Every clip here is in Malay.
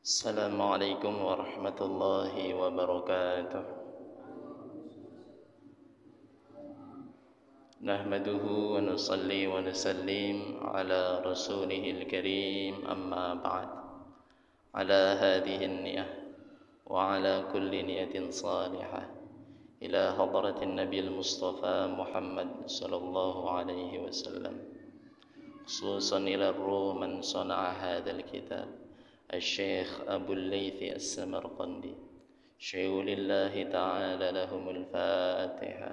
السلام عليكم ورحمة الله وبركاته. نحمده ونصلي ونسلم على رسوله الكريم، أما بعد. على هذه النية وعلى كل نية صالحة إلى حضرة النبي المصطفى محمد صلى الله عليه وسلم، خصوصا إلى الروح من صنع هذا الكتاب الشيخ أبو الليث السمرقندي، شيخ لله تعالى لهم الفاتحة.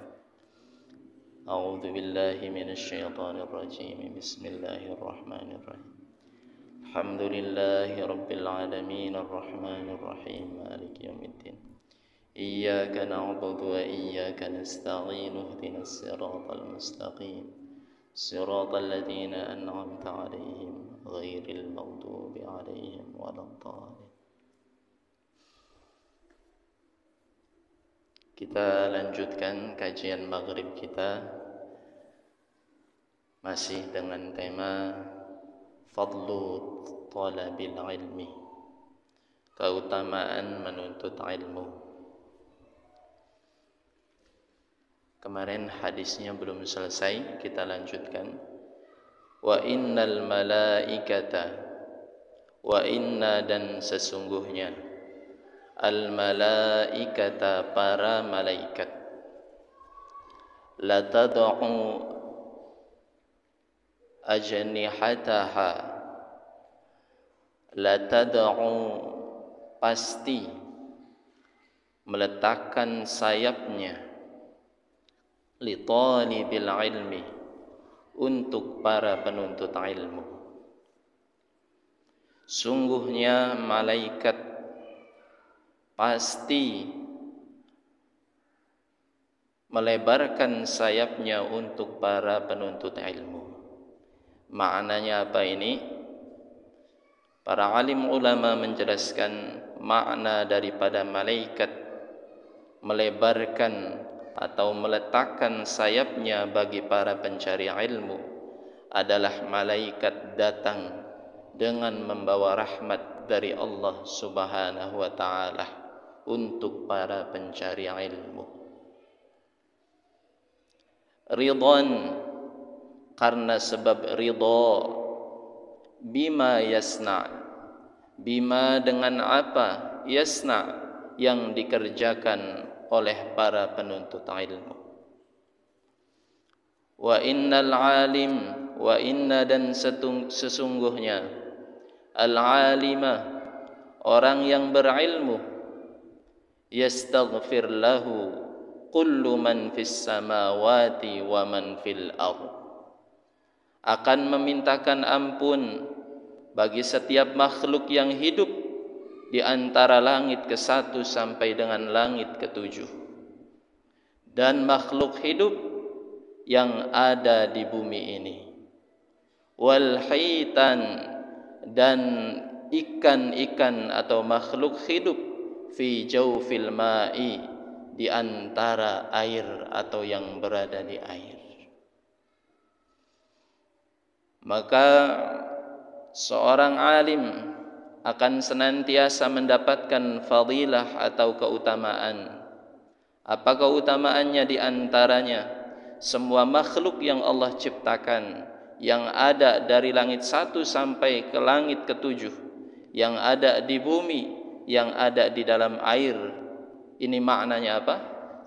أعوذ بالله من الشيطان الرجيم. بسم الله الرحمن الرحيم. الحمد لله رب العالمين الرحمن الرحيم مالك يوم الدين. إياك نعبد وإياك نستعين. اهدنا الصراط المستقيم صراط الذين أنعمت عليهم غير المغضوب عليهم ولا الضالين. Kita lanjutkan kajian maghrib kita masih dengan tema Fadlu Talabil Ilmi, keutamaan menuntut ilmu. Kemarin hadisnya belum selesai, kita lanjutkan. Wa innal malaikata, wa inna dan sesungguhnya, al malaikata para malaikat, la tad'u ajnihataha, la tad'u pasti meletakkan sayapnya, li talibil ilmi untuk para penuntut ilmu. Sungguhnya malaikat pasti melebarkan sayapnya untuk para penuntut ilmu. Maknanya apa ini? Para alim ulama menjelaskan makna daripada malaikat melebarkan atau meletakkan sayapnya bagi para pencari ilmu adalah malaikat datang dengan membawa rahmat dari Allah Subhanahu wa ta'ala untuk para pencari ilmu. Ridwan, karena sebab ridha, bima yasna, bima dengan apa, yasna yang dikerjakan oleh para penuntut ilmu. Wa innal alim, wa inna dan sesungguhnya, al alimah orang yang berilmu, yastaghfir lahu kullu man fis samawati wa man fil ardh, akan memintakan ampun bagi setiap makhluk yang hidup di antara langit ke-1 sampai dengan langit ke-7, dan makhluk hidup yang ada di bumi ini. Wal hitan, dan ikan-ikan atau makhluk hidup, fi jawfil ma'i, di antara air atau yang berada di air. Maka seorang alim akan senantiasa mendapatkan fadilah atau keutamaan. Apa keutamaannya? Di antaranya semua makhluk yang Allah ciptakan, yang ada dari langit 1 sampai ke langit ke-7, yang ada di bumi, yang ada di dalam air. Ini maknanya apa?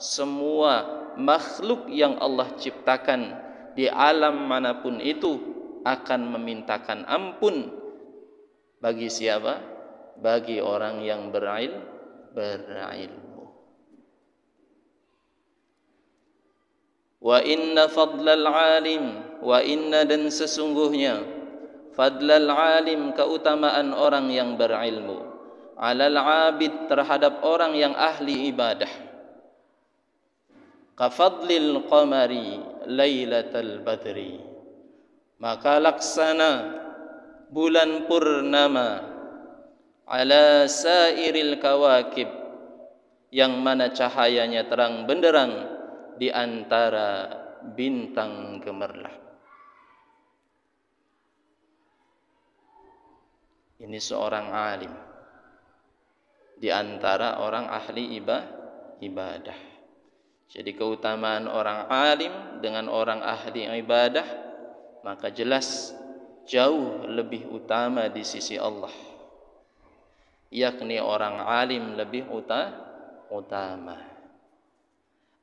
Semua makhluk yang Allah ciptakan di alam manapun itu akan memintakan ampun bagi siapa? Bagi orang yang berilmu. Wa inna fadlal alim, wa inna dan sesungguhnya, fadlal alim keutamaan orang yang berilmu, alal abid terhadap orang yang ahli ibadah, kafadlil qamari lailatal badri, maka laksana bulan purnama, ala sairil kawakib, yang mana cahayanya terang benderang di antara bintang gemerlap. Ini seorang alim di antara orang ahli ibadah. Jadi keutamaan orang alim dengan orang ahli ibadah maka jelas jauh lebih utama di sisi Allah, yakni orang alim lebih utama.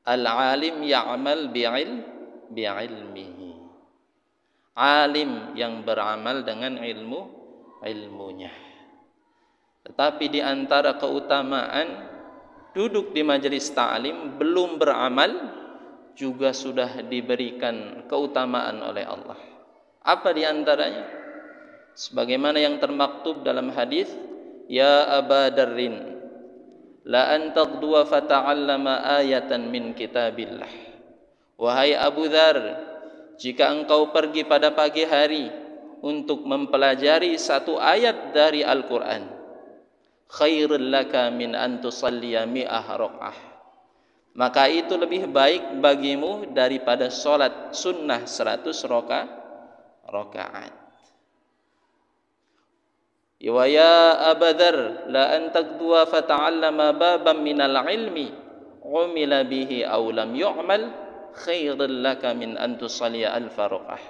Al-alim ya'mal bi'ilmihi, alim yang beramal dengan ilmunya. Tetapi di antara keutamaan duduk di majelis ta'lim belum beramal juga sudah diberikan keutamaan oleh Allah. Apa di antaranya? Sebagaimana yang termaktub dalam hadis, ya Aba Darrin, la an taqduwa fata'allama ayatan min kitabillah. Wahai Abu Dzar, jika engkau pergi pada pagi hari untuk mempelajari satu ayat dari Al-Quran, khairul laka min an tusalliya mi'ah raq'ah, maka itu lebih baik bagimu daripada solat sunnah 100 rakaat. Wa ya Aba Dzar, la an taqduwa fata'allama baban minal ilmi umila bihi aw lam yu'mal, khairul laka min an tusalliya alfa raq'ah.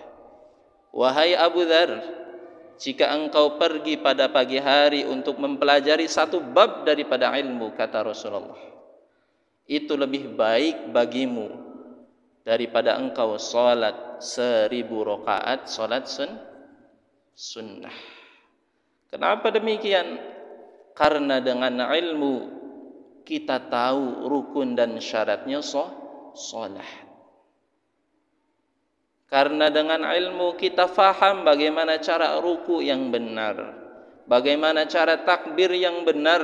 Wahai Abu Dzar, jika engkau pergi pada pagi hari untuk mempelajari satu bab daripada ilmu, kata Rasulullah, itu lebih baik bagimu daripada engkau salat 1000 rakaat salat sunnah. Kenapa demikian? Karena dengan ilmu kita tahu rukun dan syaratnya salat. Karena dengan ilmu kita faham bagaimana cara ruku yang benar, bagaimana cara takbir yang benar,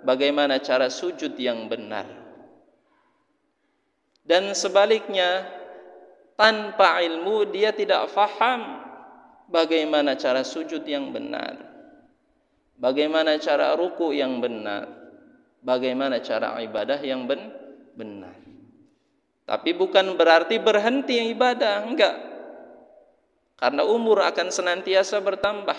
bagaimana cara sujud yang benar. Dan sebaliknya, tanpa ilmu dia tidak faham bagaimana cara sujud yang benar, bagaimana cara ruku yang benar, bagaimana cara ibadah yang benar. Tapi bukan berarti berhenti ibadah, enggak. Karena umur akan senantiasa bertambah.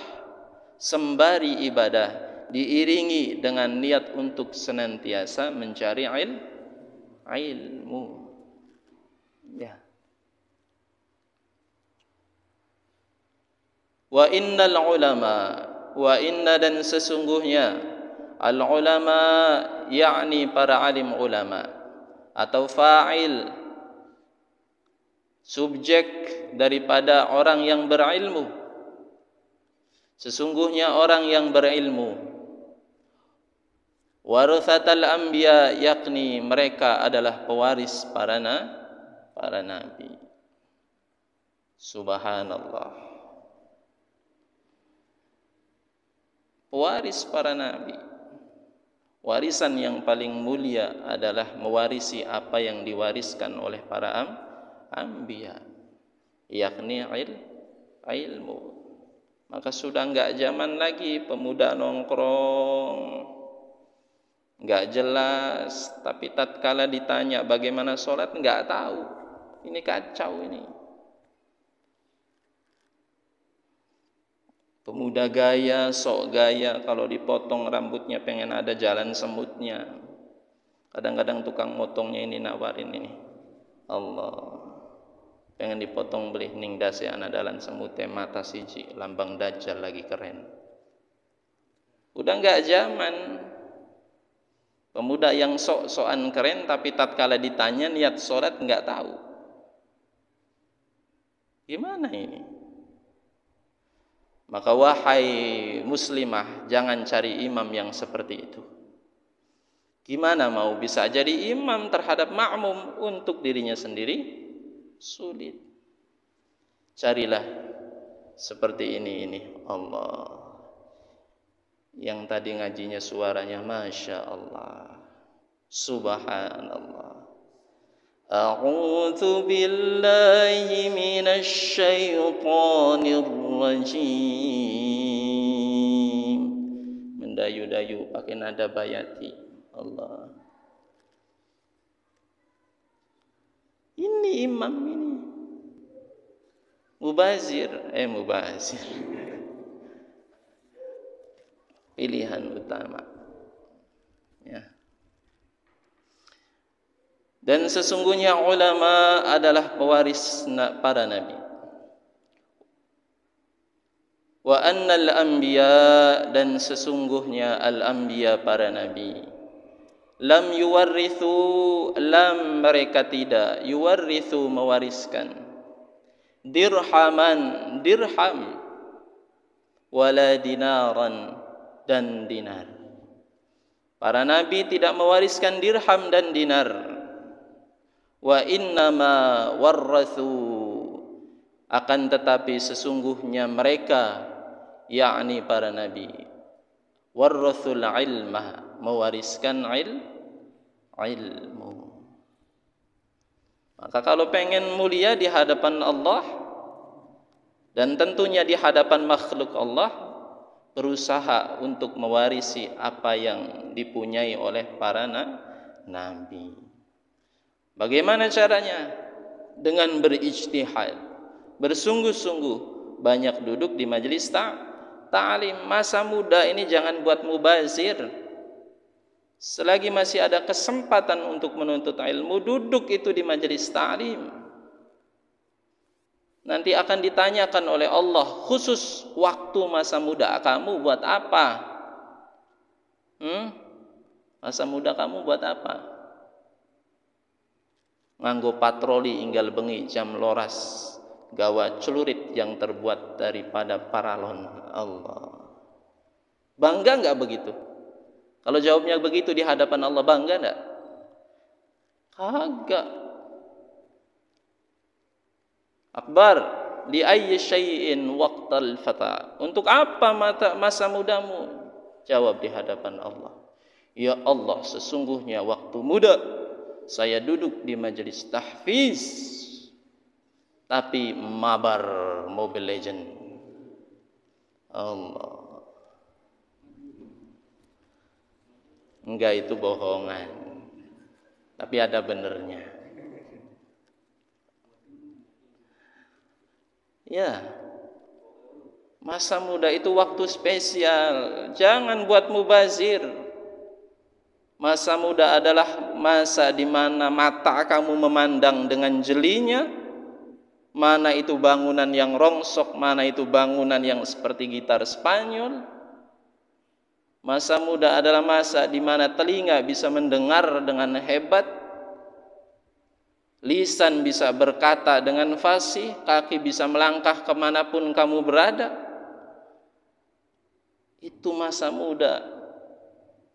Sembari ibadah diiringi dengan niat untuk senantiasa mencari ilmu. Ya. Wa innal ulama, wa inna dan sesungguhnya al ulama yakni para alim ulama atau fa'il, subjek daripada orang yang berilmu. Sesungguhnya orang yang berilmu, warathatul anbiya, yakni mereka adalah pewaris para nabi. Subhanallah. Pewaris para nabi. Warisan yang paling mulia adalah mewarisi apa yang diwariskan oleh para anbiya, yakni ilmu. Maka sudah enggak zaman lagi pemuda nongkrong, enggak jelas, tapi tatkala ditanya bagaimana sholat enggak tahu. Ini kacau ini. Pemuda gaya, sok gaya, kalau dipotong rambutnya pengen ada jalan semutnya. Kadang-kadang tukang motongnya ini nawarin ini, Allah, pengen dipotong beli ning dase ana dalan semute mata siji, lambang dajjal lagi keren. Udah enggak zaman. Pemuda yang sok-sokan keren tapi tatkala ditanya niat sholat enggak tahu. Gimana ini? Maka wahai muslimah, jangan cari imam yang seperti itu. Gimana mau bisa jadi imam terhadap makmum, untuk dirinya sendiri sulit. Carilah seperti ini Allah. Yang tadi ngajinya suaranya Masya Allah, Subhanallah. A'udzu billahi minasy syaithanir rajim. Mendayu-dayu pakai nada bayati. Allah. Ini imam ini. Mubazir. Pilihan utama. Ya. Dan sesungguhnya ulama adalah pewaris para nabi. Wa annal anbiya, dan sesungguhnya al-anbiya para nabi, lam yuwarrithu, lam mereka tidak, yuwarrithu mewariskan, dirhaman dirham, wala dinaran dan dinar. Para nabi tidak mewariskan dirham dan dinar. Wa innama warrathu, akan tetapi sesungguhnya mereka, yakni para nabi, warrathul ilma, mewariskan ilmu. Maka kalau pengen mulia di hadapan Allah dan tentunya di hadapan makhluk Allah, berusaha untuk mewarisi apa yang dipunyai oleh para nabi. Bagaimana caranya? Dengan berijtihad, bersungguh-sungguh, banyak duduk di majelis ta'lim. Masa muda ini jangan buat mubazir. Selagi masih ada kesempatan untuk menuntut ilmu, duduk itu di majelis ta'lim. Nanti akan ditanyakan oleh Allah, khusus waktu masa muda kamu buat apa? Masa muda kamu buat apa? Nganggo patroli inggal bengi jam loras, gawa celurit yang terbuat daripada paralon. Allah, bangga enggak begitu? Kalau jawabnya begitu di hadapan Allah, bangga enggak? Kagak. Akbar li ayyi syai'in waqtal fata, untuk apa masa mudamu? Jawab di hadapan Allah, ya Allah, sesungguhnya waktu muda saya duduk di majelis tahfiz, tapi mabar Mobile Legend. Allah, enggak, itu bohongan, tapi ada benernya. Ya, masa muda itu waktu spesial, jangan buat mubazir. Masa muda adalah masa di mana mata kamu memandang dengan jelinya, mana itu bangunan yang rongsok, mana itu bangunan yang seperti gitar Spanyol. Masa muda adalah masa di mana telinga bisa mendengar dengan hebat, lisan bisa berkata dengan fasih, kaki bisa melangkah kemanapun kamu berada. Itu masa muda.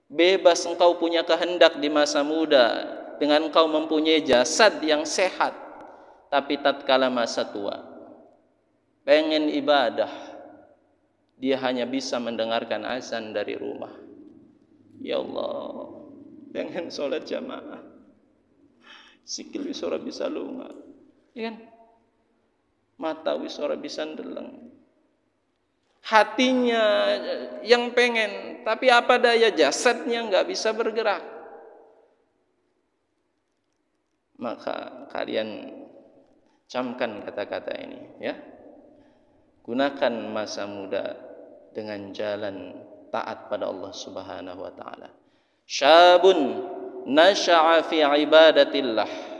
Bebas engkau punya kehendak di masa muda, dengan engkau mempunyai jasad yang sehat. Tapi tatkala masa tua, pengen ibadah, dia hanya bisa mendengarkan azan dari rumah. Ya Allah, pengen sholat jamaah, sikil wis ora bisa lunga, ya kan? Mata wis ora bisa ndeleng. Hatinya yang pengen, tapi apa daya, jasadnya nggak bisa bergerak. Maka kalian camkan kata-kata ini, ya. Gunakan masa muda dengan jalan taat pada Allah Subhanahu wa taala. Syabun nasha'a fi ibadatillah.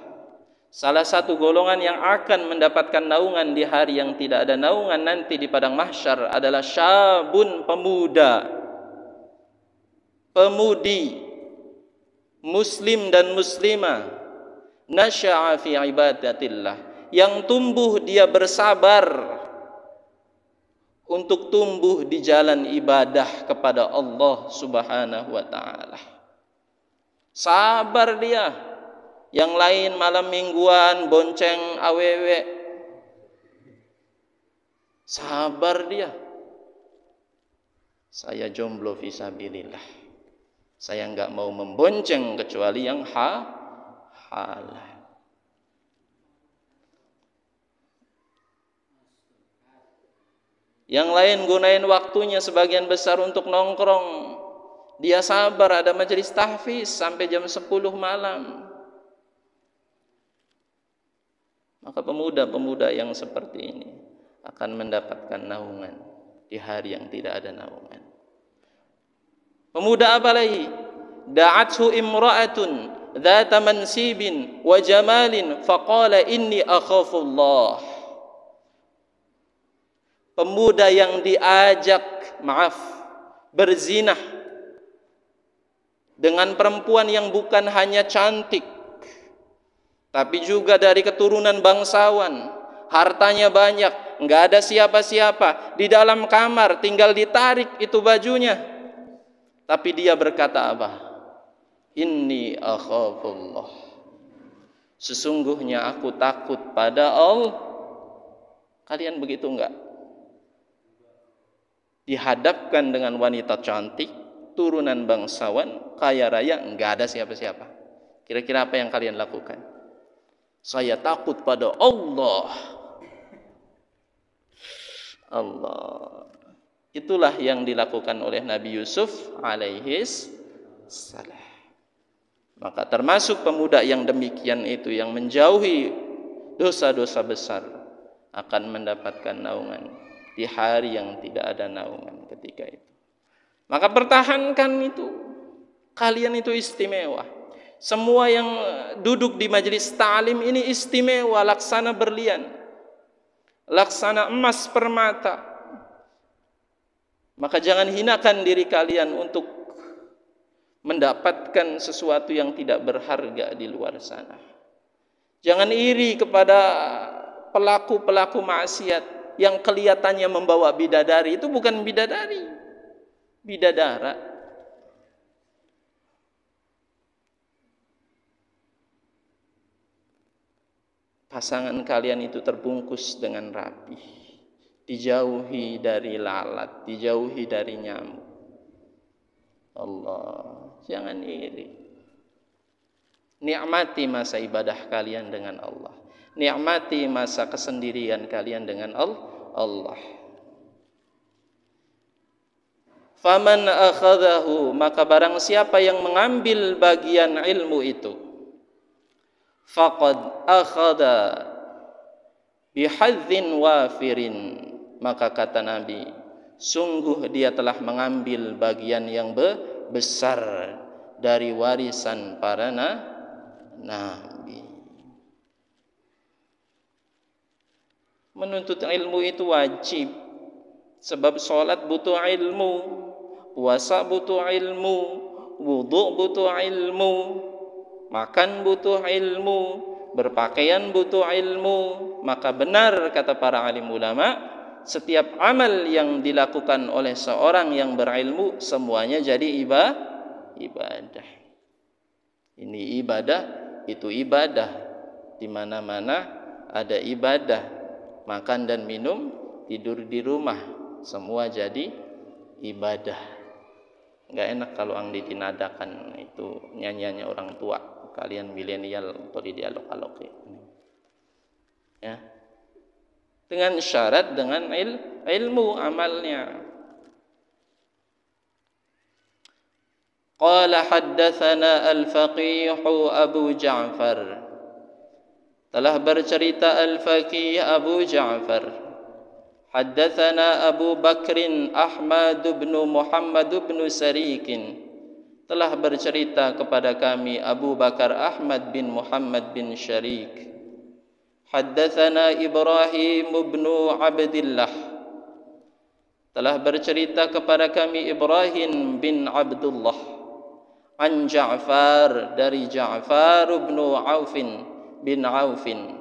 Salah satu golongan yang akan mendapatkan naungan di hari yang tidak ada naungan nanti di padang mahsyar adalah syabun, pemuda, pemudi, muslim dan muslimah, nasha'a fi ibadatillah, yang tumbuh dia bersabar untuk tumbuh di jalan ibadah kepada Allah Subhanahu wa taala. Sabar dia. Yang lain malam mingguan bonceng awewe, sabar dia. Saya jomblo fisabilillah, saya enggak mau membonceng kecuali yang halal. Yang lain gunain waktunya sebagian besar untuk nongkrong, dia sabar ada majelis tahfiz sampai jam 10 malam. Maka pemuda-pemuda yang seperti ini akan mendapatkan naungan di hari yang tidak ada naungan. Pemuda apa lagi? da'athu imra'atun dhata mansibin wa jamalin faqala inni akhafullah. Pemuda yang diajak berzinah dengan perempuan yang bukan hanya cantik, tapi juga dari keturunan bangsawan, hartanya banyak, enggak ada siapa-siapa, di dalam kamar tinggal ditarik itu bajunya. Tapi dia berkata apa? Inni akhafullah. Sesungguhnya aku takut pada Allah. Kalian begitu enggak? Dihadapkan dengan wanita cantik, turunan bangsawan, kaya raya, enggak ada siapa-siapa. Kira-kira apa yang kalian lakukan? Saya takut pada Allah. Allah. Itulah yang dilakukan oleh Nabi Yusuf alaihis salam. Maka termasuk pemuda yang demikian itu, yang menjauhi dosa-dosa besar, akan mendapatkan naungan di hari yang tidak ada naungan ketika itu. Maka pertahankan itu. Kalian itu istimewa. Semua yang duduk di majelis ta'lim ini istimewa, laksana berlian, laksana emas permata. Maka jangan hinakan diri kalian untuk mendapatkan sesuatu yang tidak berharga di luar sana. Jangan iri kepada pelaku-pelaku maksiat yang kelihatannya membawa bidadari. Itu bukan bidadari, bidadara. Pasangan kalian itu terbungkus dengan rapi, dijauhi dari lalat, dijauhi dari nyamuk. Allah, jangan iri. Nikmati masa ibadah kalian dengan Allah. Nikmati masa kesendirian kalian dengan Allah. Faman akhadahu, maka barang siapa yang mengambil bagian ilmu itu, faqad akhadha bihadzin wafirin, maka kata Nabi, sungguh dia telah mengambil bagian yang besar dari warisan para nabi. Menuntut ilmu itu wajib, sebab sholat butuh ilmu, puasa butuh ilmu, wudhu butuh ilmu, makan butuh ilmu, berpakaian butuh ilmu. Maka benar kata para alim ulama, setiap amal yang dilakukan oleh seorang yang berilmu semuanya jadi ibadah. Ini ibadah, itu ibadah. Di mana-mana ada ibadah. Makan dan minum, tidur di rumah, semua jadi ibadah. Enggak enak kalau ang ditinadakan itu nyanyiannya orang tua. Kalian milenial atau dialog-alog ya. Dengan syarat dengan ilmu amalnya. Qala haddatsana al-faqih Abu Ja'far. Telah bercerita al-faqih Abu Ja'far. Haddatsana Abu Bakrin Ahmad bin Muhammad bin Sarikin. Telah bercerita kepada kami Abu Bakar Ahmad bin Muhammad bin Syarik. Haddatsana Ibrahim bin Abdullah. Telah bercerita kepada kami Ibrahim bin Abdullah. An Ja'far, dari Ja'far bin Aufin.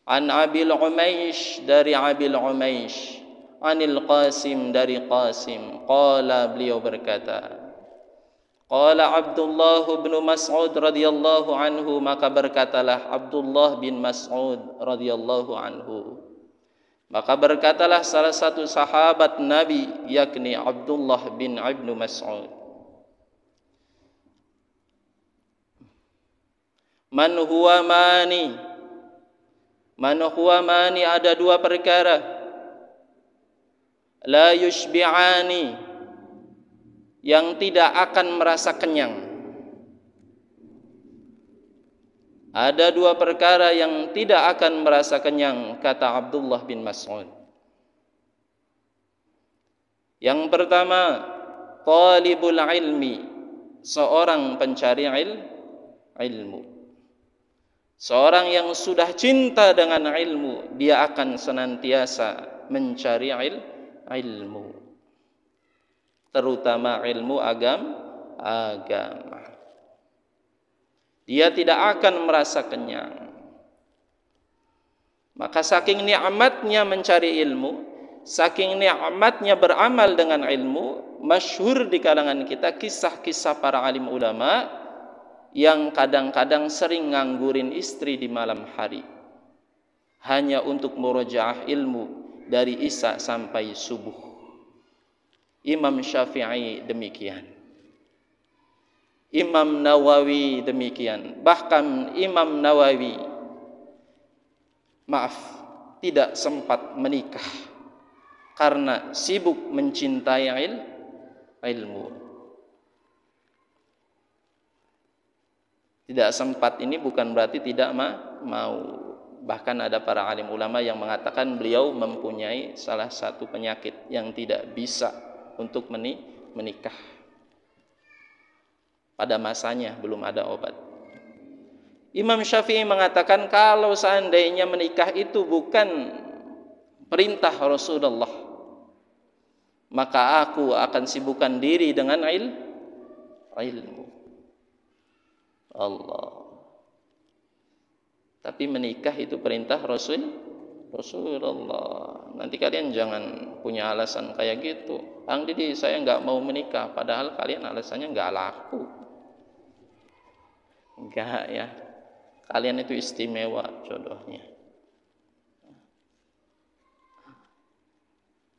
An Abil Umaysh, dari Abil Umaysh. Anil Qasim, dari Qasim. Qala, beliau berkata, Qala Abdullah bin Mas'ud radhiyallahu anhu, maka berkatalah Abdullah bin Mas'ud radhiyallahu anhu. Maka berkatalah salah satu sahabat Nabi, yakni Abdullah bin Ibnu Mas'ud. Man huwa mani, ada dua perkara. La yushbi'ani, yang tidak akan merasa kenyang. Ada dua perkara yang tidak akan merasa kenyang, kata Abdullah bin Mas'ud. Yang pertama, talibul ilmi, seorang pencari ilmu. Seorang yang sudah cinta dengan ilmu, dia akan senantiasa mencari ilmu, terutama ilmu agama. Dia tidak akan merasa kenyang. Maka saking nikmatnya mencari ilmu, saking nikmatnya beramal dengan ilmu, masyhur di kalangan kita kisah-kisah para alim ulama yang kadang-kadang sering nganggurin istri di malam hari hanya untuk murojaah ilmu dari isya sampai subuh. Imam Syafi'i demikian, Imam Nawawi demikian. Bahkan Imam Nawawi tidak sempat menikah karena sibuk mencintai ilmu. Tidak sempat ini bukan berarti tidak mau. Bahkan ada para alim ulama yang mengatakan beliau mempunyai salah satu penyakit yang tidak bisa untuk menikah. Pada masanya belum ada obat. Imam Syafi'i mengatakan kalau seandainya menikah itu bukan perintah Rasulullah, maka aku akan sibukkan diri dengan ilmu. Allah. Tapi menikah itu perintah Rasulullah. Nanti kalian jangan punya alasan kayak gitu. Kang Didi, saya nggak mau menikah, padahal kalian alasannya nggak laku. Enggak ya. Kalian itu istimewa jodohnya.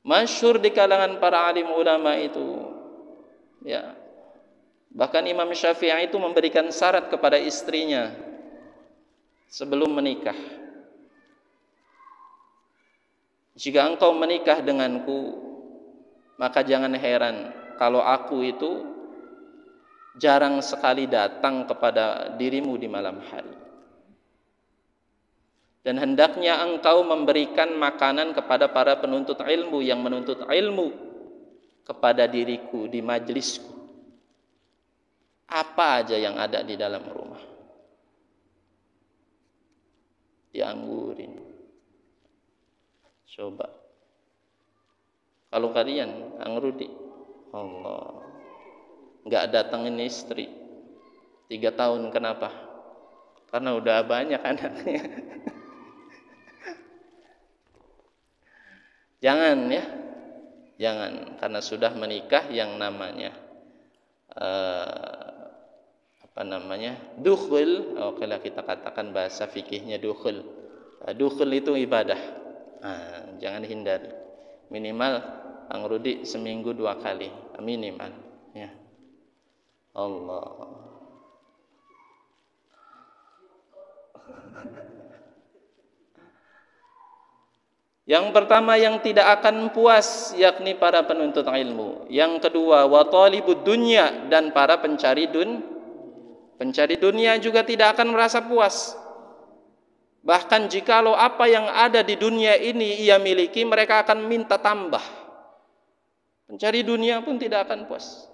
Masyhur di kalangan para alim ulama itu, ya. Bahkan Imam Syafi'i itu memberikan syarat kepada istrinya sebelum menikah. Jika engkau menikah denganku, maka jangan heran kalau aku itu jarang sekali datang kepada dirimu di malam hari. Dan hendaknya engkau memberikan makanan kepada para penuntut ilmu yang menuntut ilmu kepada diriku di majlisku. Apa aja yang ada di dalam rumah dianggurin. Coba kalau kalian Angrudi, Allah, nggak datangin istri 3 tahun, kenapa? Karena udah banyak anaknya. Jangan ya, jangan, karena sudah menikah yang namanya dukhul. Oke lah, kita katakan bahasa fikihnya dukhul. Dukhul itu ibadah. Jangan hindari. Minimal Angrudi seminggu 2 kali minimal ya. Allah. Yang pertama yang tidak akan puas yakni para penuntut ilmu. Yang kedua wa talibud dunya, dan para pencari dunia juga tidak akan merasa puas. Bahkan jikalau apa yang ada di dunia ini ia miliki, mereka akan minta tambah. Pencari dunia pun tidak akan puas.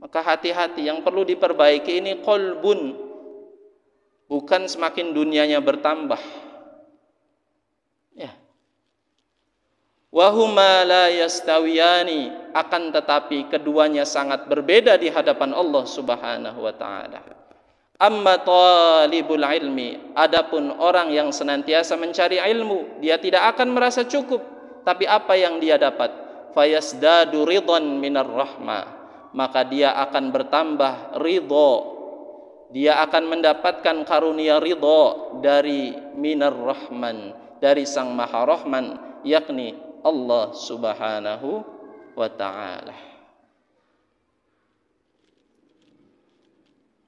Maka hati-hati, yang perlu diperbaiki ini qalbun, bukan semakin dunianya bertambah. Ya. Wa huma la yastawiyani, akan tetapi keduanya sangat berbeda di hadapan Allah Subhanahu wa taala. Amma talibul ilmi, adapun orang yang senantiasa mencari ilmu, dia tidak akan merasa cukup, tapi apa yang dia dapat, fayasdadu ridhan minar rahmah, maka dia akan bertambah ridho, dia akan mendapatkan karunia ridho dari minar rahman, dari sang maha rahman, yakni Allah Subhanahu wa ta'ala.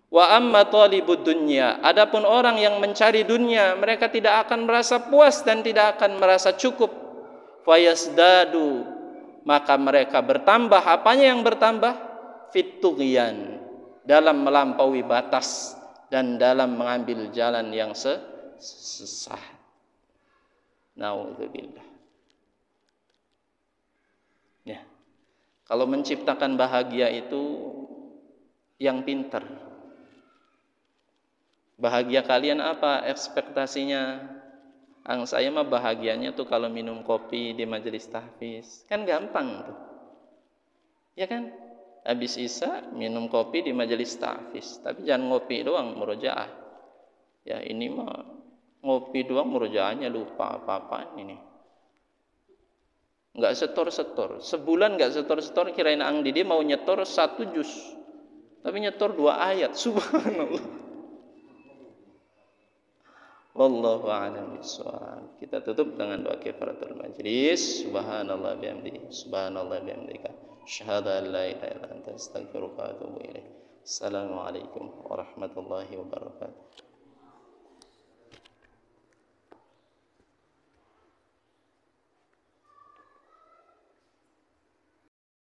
Wa amma talibud dunya, adapun orang yang mencari dunia, mereka tidak akan merasa puas dan tidak akan merasa cukup. Fayasdadu, maka mereka bertambah. Apanya yang bertambah? Fitughyan, dalam melampaui batas dan dalam mengambil jalan yang sesat. Naudzubillah. Ya. Kalau menciptakan bahagia itu yang pintar. Bahagia kalian apa ekspektasinya? Saya mah bahagianya tuh kalau minum kopi di majelis tahfiz. Kan gampang tuh. Ya kan? Habis Isya minum kopi di majelis tahfiz. Tapi jangan ngopi doang, murojaah. Ya ini mah ngopi doang, murojaahnya lupa apa-apaan ini. Enggak setor-setor. Sebulan enggak setor-setor, kirain Ang Didi mau nyetor 1 juz. Tapi nyetor 2 ayat. Subhanallah. Wallahu a'lam bishawab. Kita tutup dengan doa kifaratul majlis. Subhanallah bihamdihi, subhanallah bihamdika, asyhadu an la ilaha illa anta, astaghfiruka wa atubu ilaik. Assalamualaikum warahmatullahi wabarakatuh.